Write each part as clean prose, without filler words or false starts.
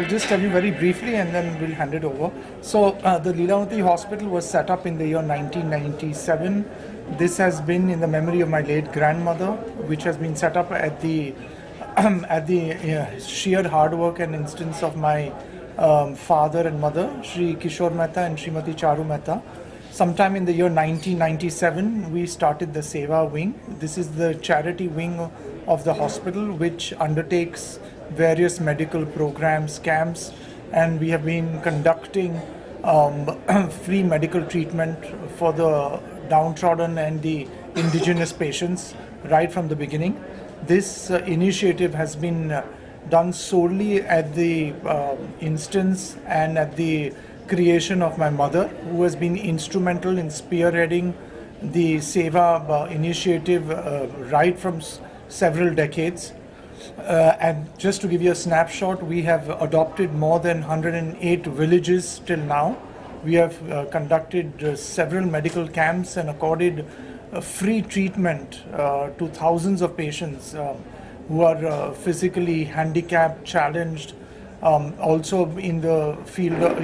I'll just tell you very briefly and then we'll hand it over. So the Leelavati Hospital was set up in the year 1997. This has been in the memory of my late grandmother, which has been set up at the sheer hard work and instance of my father and mother, Shri Kishore Mehta and Srimati Charu Mehta. Sometime in the year 1997, we started the Seva wing. This is the charity wing of the hospital, which undertakes various medical programs, camps, and we have been conducting free medical treatment for the downtrodden and the indigenous patients right from the beginning. This initiative has been done solely at the instance and at the creation of my mother, who has been instrumental in spearheading the Seva initiative right from several decades. And just to give you a snapshot, we have adopted more than 108 villages till now. We have conducted several medical camps and accorded free treatment to thousands of patients who are physically handicapped, challenged, also in the field of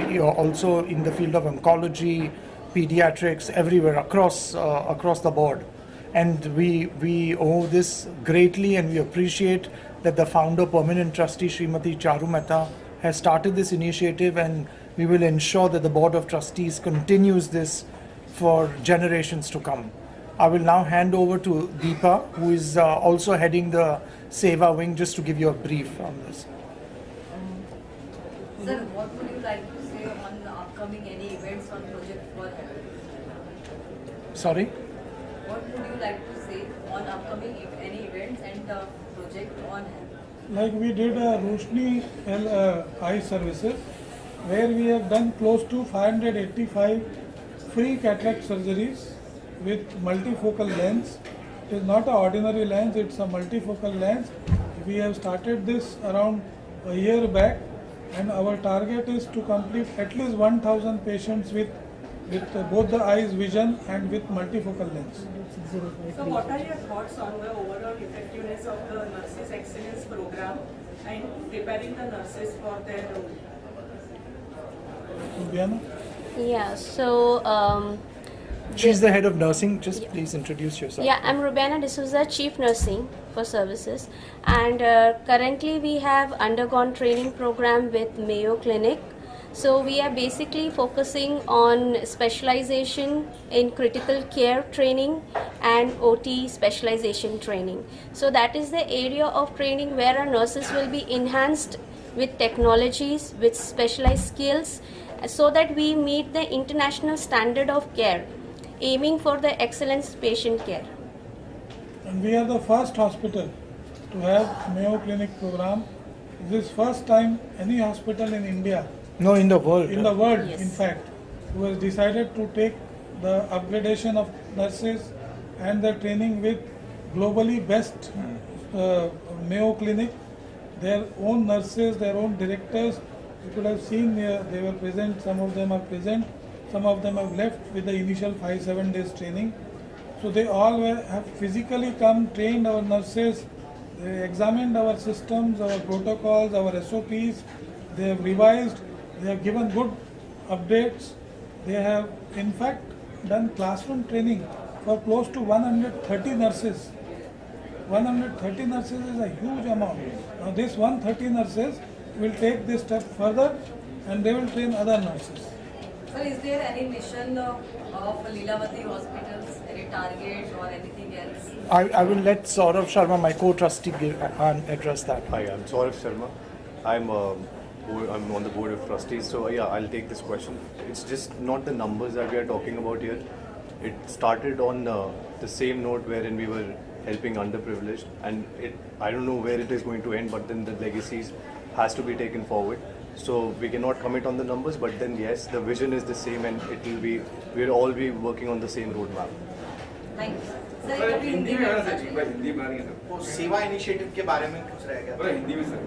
oncology, pediatrics, everywhere across the board. And we owe this greatly, and we appreciate that the founder, permanent trustee Srimati Charu Mehta, has started this initiative, and we will ensure that the board of trustees continues this for generations to come. I will now hand over to Deepa, who is also heading the Seva wing, just to give you a brief on this. Sir, what would you like to say on the upcoming any events on Project for Health? Sorry? What would you like to say on upcoming any events and the Project on Health? Like we did a Roshni eye services, where we have done close to 585 free cataract surgeries with multifocal lens. It is not an ordinary lens, it's a multifocal lens. We have started this around a year back, and our target is to complete at least 1,000 patients with both the eyes vision and with multifocal lens. So what are your thoughts on the overall effectiveness of the Nurses Excellence Program and preparing the nurses for their role? Diana? Yeah, so She's the head of nursing. Just please introduce yourself. yeah, I'm Rubiana D'Souza, Chief Nursing for Services, and currently we have undergone training program with Mayo Clinic. So we are basically focusing on specialization in critical care training and OT specialization training. So that is the area of training where our nurses will be enhanced with technologies, with specialized skills, so that we meet the international standard of care, aiming for the excellence patient care. And we are the first hospital to have Mayo Clinic program. This is first time any hospital in India, No, in the world. in the world Yes. in fact, who has decided to take the upgradation of nurses and the training with globally best Mayo Clinic, their own nurses, their own directors. You could have seen they were present, some of them are present, some of them have left with the initial 5-7 days training. So they all have physically come, trained our nurses, they examined our systems, our protocols, our SOPs, they have revised, they have given good updates. They have in fact done classroom training for close to 130 nurses. 130 nurses is a huge amount. Now this 130 nurses will take this step further and they will train other nurses. Sir, is there any mission of Leelavati hospitals, any target or anything else? I will let Saurav Sharma, my co-trustee, address that. Hi, I'm Saurav Sharma. I'm on the board of trustees, so yeah, I'll take this question. It's just not the numbers that we are talking about here. It started on the same note wherein we were helping underprivileged, and I don't know where it is going to end, but then the legacies has to be taken forward. So we cannot comment on the numbers, but then yes, the vision is the same, and we'll all be working on the same roadmap. Thank you. Sir, कभी हिंदी में सेवा initiative के बारे में कुछ रह गया हिंदी में सर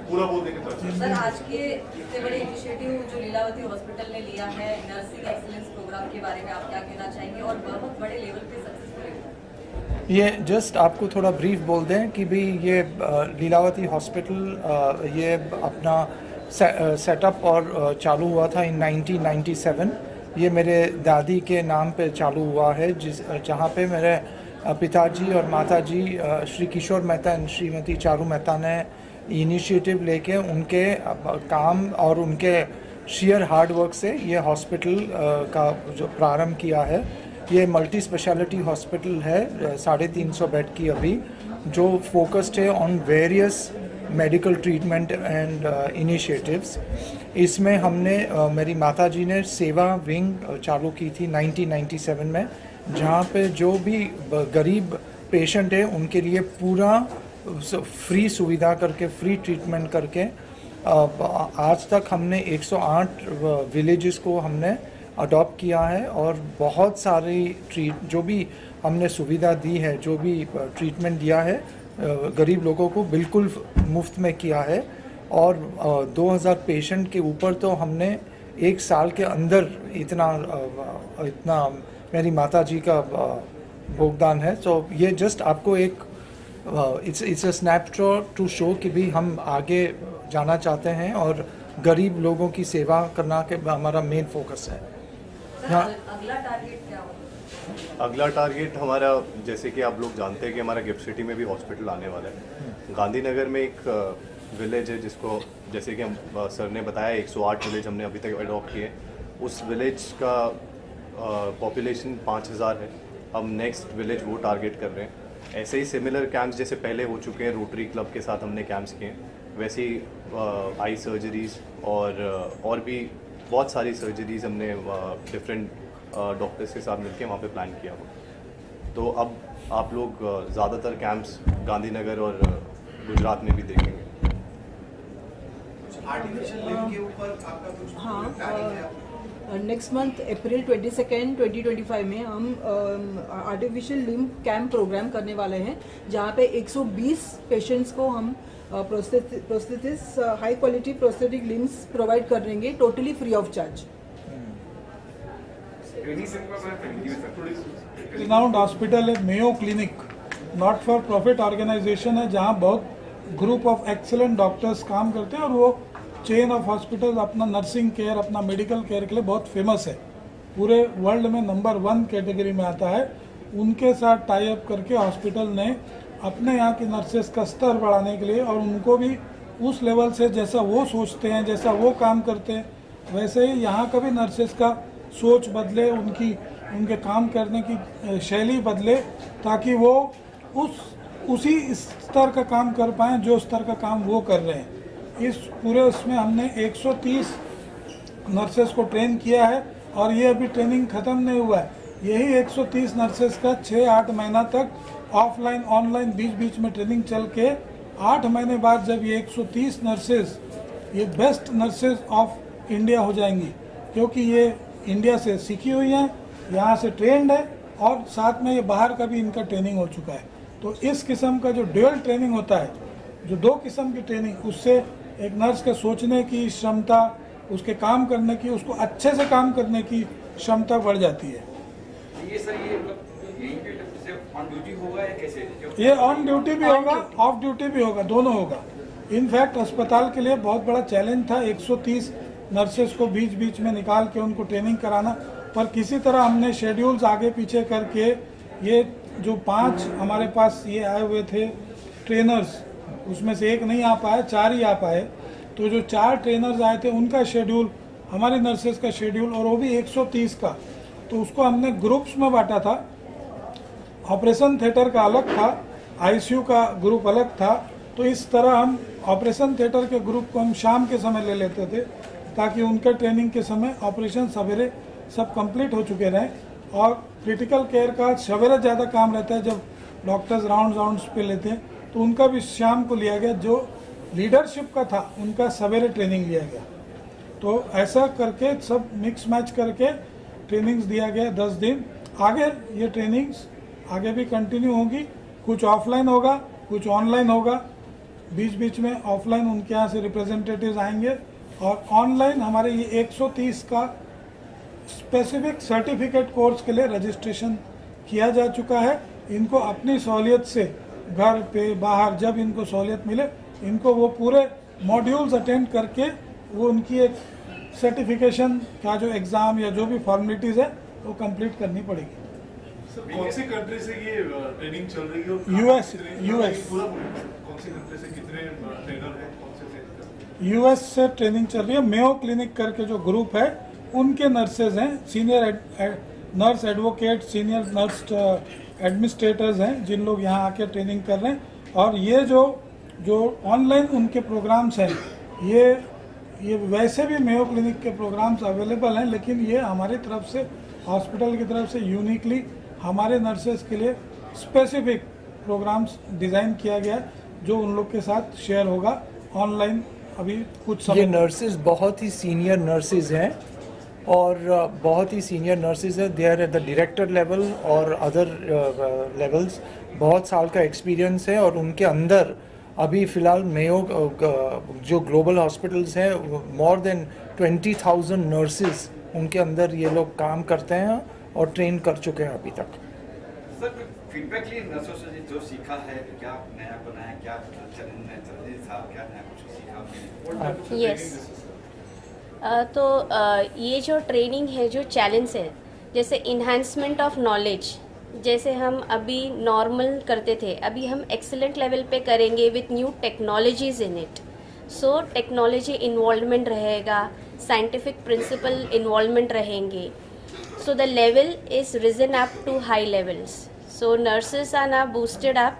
पूरा बोल देंगे सर, आज के इतने बड़े इनिशिएटिव जो लीलावती हॉस्पिटल ने लिया है नर्सिंग एक्सीलेंस प्रोग्राम के बारे में आप क्या कहना चाहेंगे और बहुत बड़े लेवल पे सक्सेसफुल है? ये जस्ट आपको थोड़ा ब्रीफ बोल दें कि भी ये लीलावती हॉस्पिटल ये अपना सेटअप और चालू हुआ था इन 1997। ये मेरे दादी के नाम पे चालू हुआ है, जहाँ पे मेरे पिताजी और माताजी श्री किशोर मेहता एंड श्रीमती चारू मेहता ने इनिशिएटिव लेके उनके काम और उनके शेयर हार्ड वर्क से ये हॉस्पिटल का जो प्रारंभ किया है। ये मल्टी स्पेशलिटी हॉस्पिटल है, 350 बेड की अभी, जो फोकस्ड है on various medical treatment and initiatives. इसमें हमने मेरी माताजी ने सेवा विंग चालू की थी 1997 में, जहाँ पे जो भी गरीब पेशेंट है उनके लिए पूरा फ्री सुविधा करके, फ्री ट्रीटमेंट करके आज तक हमने 108 विलेजेस को हमने अडॉप्ट किया है और बहुत सारी जो भी हमने सुविधा दी है, जो भी ट्रीटमेंट दिया है गरीब लोगों को बिल्कुल मुफ्त में किया है। और 2000 पेशेंट के ऊपर तो हमने एक साल के अंदर इतना मेरी माताजी का भुगतान है। तो ये जस्ट आपको एक it's a snapshot to show कि भी हम आगे जाना चाहते हैं और गरीब लोगों की सेवा करना के हमारा मेन फोकस है। अगला टारगेट क्या होगा? अगला टारगेट हमारा, जैसे कि आप लोग जानते हैं कि हमारा गिफ्ट सिटी में भी हॉस्पिटल आने वाला है। गांधीनगर में एक विलेज है जिसको, जैसे कि हम सर ने बताया, 108 विलेज हमने अभी तक अडॉप्ट किए। उस विलेज का पॉपुलेशन 5000 है। हम नेक्स्ट विलेज वो टारगेट कर रहे हैं। ऐसे ही सिमिलर कैंप्स जैसे पहले हो चुके हैं, रोटरी क्लब के साथ हमने कैंप्स किए हैं, वैसे ही आई सर्जरीज और भी बहुत सारी सर्जरीज हमने डिफरेंट डॉक्टर्स के साथ मिलकर वहाँ पे प्लान किया हुआ। तो अब आप लोग ज़्यादातर कैंप्स गांधीनगर और गुजरात में भी देखेंगे। आर्टिफिशियल लिम्ब के ऊपर आपका कुछ प्लानिंग है? नेक्स्ट मंथ अप्रैल 22 2025 में हम आर्टिफिशियल लिम्ब कैंप प्रोग्राम करने वाले हैं, जहाँ पे 120 पेशेंट्स को हम prosthetics high quality prosthetic limbs provide कर देंगे, totally free of charge. Renowned hospital है Mayo clinic, not for profit organisation है, जहाँ बहुत ग्रुप ऑफ एक्सीलेंट डॉक्टर्स काम करते हैं और वो चेन ऑफ हॉस्पिटल अपना नर्सिंग केयर, अपना मेडिकल केयर के लिए बहुत फेमस है, पूरे वर्ल्ड में नंबर 1 कैटेगरी में आता है। उनके साथ टाई अप करके हॉस्पिटल ने अपने यहाँ की नर्सेस का स्तर बढ़ाने के लिए और उनको भी उस लेवल से जैसा वो सोचते हैं, जैसा वो काम करते हैं, वैसे ही यहाँ का भी नर्सेस का सोच बदले, उनके काम करने की शैली बदले, ताकि वो उसी स्तर का काम कर पाएँ जो स्तर का काम वो कर रहे हैं। इस पूरे उसमें हमने 130 नर्सेस को ट्रेन किया है और ये अभी ट्रेनिंग ख़त्म नहीं हुआ है। यही 130 नर्सेस का 6-8 महीना तक ऑफलाइन ऑनलाइन बीच में ट्रेनिंग चल के 8 महीने बाद जब ये 130 नर्सेस ये बेस्ट नर्सेस ऑफ इंडिया हो जाएंगी, क्योंकि ये इंडिया से सीखी हुई हैं, यहाँ से ट्रेंड है और साथ में ये बाहर का भी इनका ट्रेनिंग हो चुका है। तो इस किस्म का जो ड्यूअल ट्रेनिंग होता है, जो 2 किस्म की ट्रेनिंग, उससे एक नर्स के सोचने की क्षमता, उसके काम करने की, उसको अच्छे से काम करने की क्षमता बढ़ जाती है। ये सर ये ऑन ड्यूटी होगा या कैसे? ये ऑन ड्यूटी भी होगा, ऑफ ड्यूटी भी होगा, दोनों होगा। इनफैक्ट अस्पताल के लिए बहुत बड़ा चैलेंज था 130 नर्सेस को बीच में निकाल के उनको ट्रेनिंग कराना, पर किसी तरह हमने शेड्यूल्स आगे पीछे करके ये जो 5 हमारे पास ये आए हुए थे ट्रेनर्स, उसमें से एक नहीं आ पाया, 4 ही आ पाए। तो जो 4 ट्रेनर्स आए थे उनका शेड्यूल, हमारी नर्सेस का शेड्यूल, और वो भी 130 का, तो उसको हमने ग्रुप्स में बांटा था। ऑपरेशन थिएटर का अलग था, आईसीयू का ग्रुप अलग था। तो इस तरह हम ऑपरेशन थिएटर के ग्रुप को हम शाम के समय ले लेते थे, ताकि उनका ट्रेनिंग के समय ऑपरेशन सवेरे सब कंप्लीट हो चुके रहें। और क्रिटिकल केयर का सवेरे ज़्यादा काम रहता है, जब डॉक्टर्स राउंड्स पे लेते हैं, तो उनका भी शाम को लिया गया। जो लीडरशिप का था उनका सवेरे ट्रेनिंग लिया गया। तो ऐसा करके सब मिक्स मैच करके ट्रेनिंग्स दिया गया 10 दिन। आगे ये ट्रेनिंग्स आगे भी कंटिन्यू होगी, कुछ ऑफलाइन होगा, कुछ ऑनलाइन होगा। बीच में ऑफलाइन उनके यहाँ से रिप्रेजेंटेटिव्स आएंगे, और ऑनलाइन हमारे ये 130 का स्पेसिफिक सर्टिफिकेट कोर्स के लिए रजिस्ट्रेशन किया जा चुका है। इनको अपनी सहूलियत से घर पे बाहर जब इनको सहूलियत मिले इनको वो पूरे मॉड्यूल्स अटेंड करके वो उनकी एक सर्टिफिकेशन का जो एग्ज़ाम या जो भी फॉर्मेलिटीज़ है वो कंप्लीट करनी पड़ेगी। सर कौन सी कंट्री से ये ट्रेनिंग चल रही है और यूएस कौन सी कंट्री से कितने ट्रेनर हैं कौन से यूएस से ट्रेनिंग चल रही है। मेयो क्लिनिक करके जो ग्रुप है उनके नर्सेज हैं, senior nurse advocate, senior nurse administrators हैं जिन लोग यहाँ आके ट्रेनिंग कर रहे हैं। और ये जो ऑनलाइन उनके प्रोग्राम्स हैं ये वैसे भी मेयो क्लिनिक के प्रोग्राम्स अवेलेबल हैं, लेकिन ये हमारी तरफ से हॉस्पिटल की तरफ से यूनिकली हमारे नर्सेज के लिए स्पेसिफिक प्रोग्राम्स डिज़ाइन किया गया है जो उन लोग के साथ शेयर होगा ऑनलाइन अभी कुछ समय। ये नर्सेज बहुत ही सीनियर नर्सेज हैं और बहुत ही सीनियर नर्सेज है। They are at the director level और अदर लेवल्स। बहुत साल का एक्सपीरियंस है और उनके अंदर अभी फ़िलहाल मेयो जो ग्लोबल हॉस्पिटल्स हैं मोर देन 20,000 नर्सेज उनके अंदर ये लोग काम करते हैं और ट्रेन कर चुके हैं अभी तक। सर फीडबैक लिए नर्सों से जो सीखा है, क्या नया बनाया, क्या चैलेंज था, क्या नया कुछ सीखा? यस तो ये जो ट्रेनिंग है, जो चैलेंज है, जैसे इन्हांसमेंट ऑफ नॉलेज, जैसे हम अभी नॉर्मल करते थे, अभी हम एक्सीलेंट लेवल पे करेंगे with new technologies in it. So technology involvement रहेगा, साइंटिफिक प्रिंसिपल इन्वॉल्वमेंट रहेंगे। So the level is risen up to high levels. So nurses are now boosted up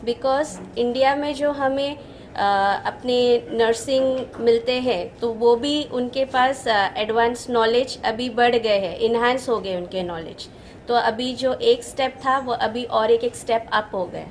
because India में जो हमें अपने नर्सिंग मिलते हैं तो वो भी उनके पास एडवांस नॉलेज अभी बढ़ गए हैं, इन्हांस हो गए उनके नॉलेज। तो अभी जो एक स्टेप था वो अभी और एक स्टेप अप हो गए।